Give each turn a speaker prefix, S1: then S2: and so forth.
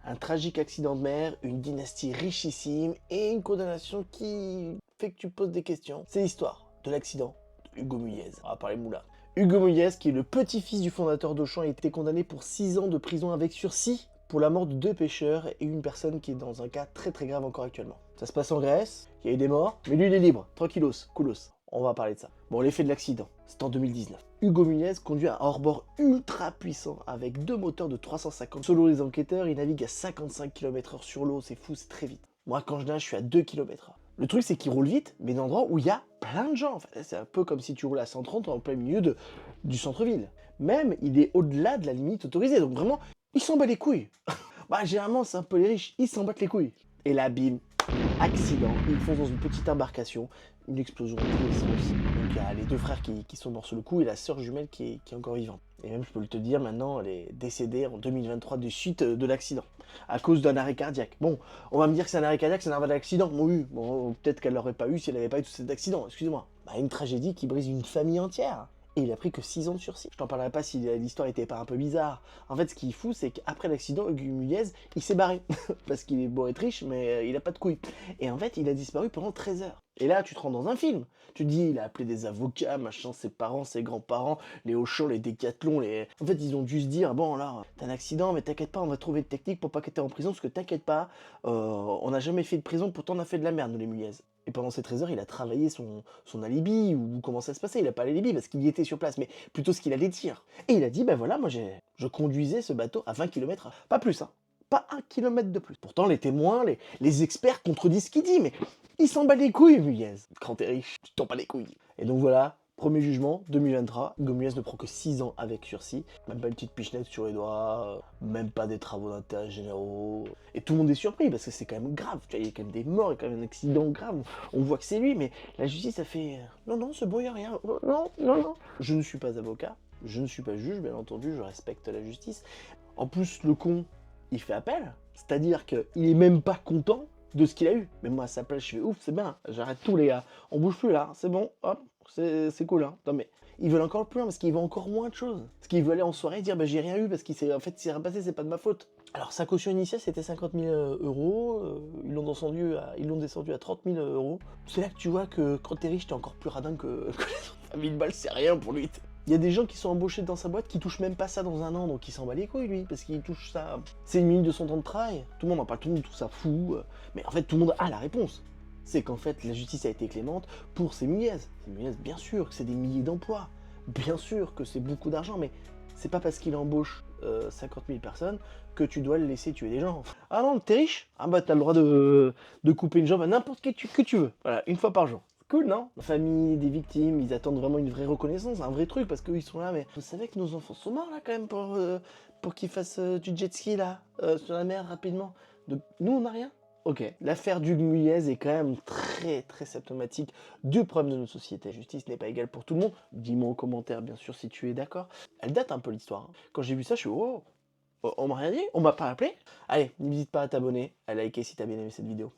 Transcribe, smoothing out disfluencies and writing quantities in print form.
S1: un tragique accident de mer, une dynastie richissime et une condamnation qui fait que tu poses des questions. C'est l'histoire de l'accident de Hugo Muliez. On va parler moulin. Hugo Muliez, qui est le petit-fils du fondateur d'Auchan, a été condamné pour 6 ans de prison avec sursis pour la mort de 2 pêcheurs et une personne qui est dans un cas très très grave encore actuellement. Ça se passe en Grèce, il y a eu des morts, mais lui il est libre, tranquillos, coolos. On va parler de ça. Bon, l'effet de l'accident, c'est en 2019. Hugo Muliez conduit un hors-bord ultra puissant avec 2 moteurs de 350. Selon les enquêteurs, il navigue à 55 km/h sur l'eau, c'est fou, c'est très vite. Moi, quand je nage, je suis à 2 km/h. Le truc, c'est qu'il roule vite, mais dans un endroit où il y a plein de gens. Enfin, c'est un peu comme si tu roules à 130 en plein milieu du centre-ville. Même, il est au-delà de la limite autorisée. Donc vraiment, il s'en bat les couilles. Bah, généralement, c'est un peu les riches, ils s'en battent les couilles. Et là, bim, accident, ils foncent dans une petite embarcation, une explosion dans tous les sens. Donc il y a les 2 frères qui sont morts sur le coup et la sœur jumelle qui est encore vivante. Et même, je peux te dire, maintenant, elle est décédée en 2023 de suite de l'accident, à cause d'un arrêt cardiaque. Bon, on va me dire que c'est un arrêt cardiaque, c'est un arrêt d'accident. Oui, bon, peut-être qu'elle l'aurait pas eu si elle n'avait pas eu tout cet accident, excusez-moi. Bah, une tragédie qui brise une famille entière. Et il a pris que 6 ans de sursis. Je t'en parlerai pas si l'histoire était pas un peu bizarre. En fait, ce qui est fou, c'est qu'après l'accident, Hugo Muliez, il s'est barré. Parce qu'il est beau être riche, mais il a pas de couilles. Et en fait, il a disparu pendant 13 heures. Et là, tu te rends dans un film. Tu te dis, il a appelé des avocats, machin, ses parents, ses grands-parents, les Auchan, les Décathlon, les... En fait, ils ont dû se dire, bon, là, t'as un accident, mais t'inquiète pas, on va trouver une technique pour pas que t'aies en prison, parce que t'inquiète pas, on n'a jamais fait de prison, pourtant on a fait de la merde, nous, les Muliez. Et pendant ces 13 heures, il a travaillé son alibi, ou comment ça se passait. Il a pas l'alibi parce qu'il y était sur place, mais plutôt ce qu'il allait dire. Et il a dit, ben voilà, moi je conduisais ce bateau à 20 km/h. Pas plus, hein. Pas 1 kilomètre de plus. Pourtant, les témoins, les experts contredisent ce qu'il dit, mais il s'en bat les couilles, Muliez. Quand t'es riche, tu t'en bats les couilles. Et donc voilà, premier jugement, 2023, Hugo Muliez ne prend que 6 ans avec sursis, même pas une petite pichenette sur les doigts, même pas des travaux d'intérêt généraux. Et tout le monde est surpris parce que c'est quand même grave, tu vois, il y a quand même des morts, il y a quand même un accident grave, on voit que c'est lui, mais la justice a fait non, non, c'est bon, il n'y a rien, non, non, non. Je ne suis pas avocat, je ne suis pas juge, bien entendu, je respecte la justice. En plus, le con, il fait appel, c'est-à-dire qu'il est même pas content de ce qu'il a eu. Mais moi, à sa place, je fais ouf, c'est bien, j'arrête tout, les gars. On bouge plus là, c'est bon, hop, c'est cool, hein. Non, mais ils veulent encore plus loin parce qu'ils veulent encore moins de choses. Parce qu'ils veulent aller en soirée et dire, bah j'ai rien eu parce qu'il s'est, en fait, s'est rien passé, c'est pas de ma faute. Alors, sa caution initiale, c'était 50 000 euros. Ils l'ont descendu à 30 000 euros. C'est là que tu vois que quand t'es riche, t'es encore plus radin que les autres. 1000 balles, c'est rien pour lui. Il y a des gens qui sont embauchés dans sa boîte qui touchent même pas ça dans un an, donc il s'en bat les couilles lui, parce qu'il touche ça. C'est 1 minute de son temps de travail. Tout le monde en parle, tout le monde trouve ça fou. Mais en fait, tout le monde a la réponse. C'est qu'en fait, la justice a été clémente pour ces Muliez. Ces Muliez, bien sûr que c'est des milliers d'emplois. Bien sûr que c'est beaucoup d'argent, mais c'est pas parce qu'il embauche 50 000 personnes que tu dois le laisser tuer des gens. Ah non, t'es riche? Ah bah t'as le droit de couper une jambe à n'importe qui que tu veux. Voilà, une fois par jour. Cool, non? La famille des victimes, ils attendent vraiment une vraie reconnaissance, un vrai truc, parce qu'ils sont là, mais vous savez que nos enfants sont morts là quand même pour qu'ils fassent du jet ski là, sur la mer rapidement. Donc nous on n'a rien? Ok, l'affaire du Muliez est quand même très très symptomatique du problème de notre société. La justice n'est pas égale pour tout le monde. Dis-moi en commentaire bien sûr si tu es d'accord. Elle date un peu l'histoire, hein. Quand j'ai vu ça, je suis oh, on m'a rien dit, on m'a pas appelé. Allez, n'hésite pas à t'abonner, à liker si t'as bien aimé cette vidéo.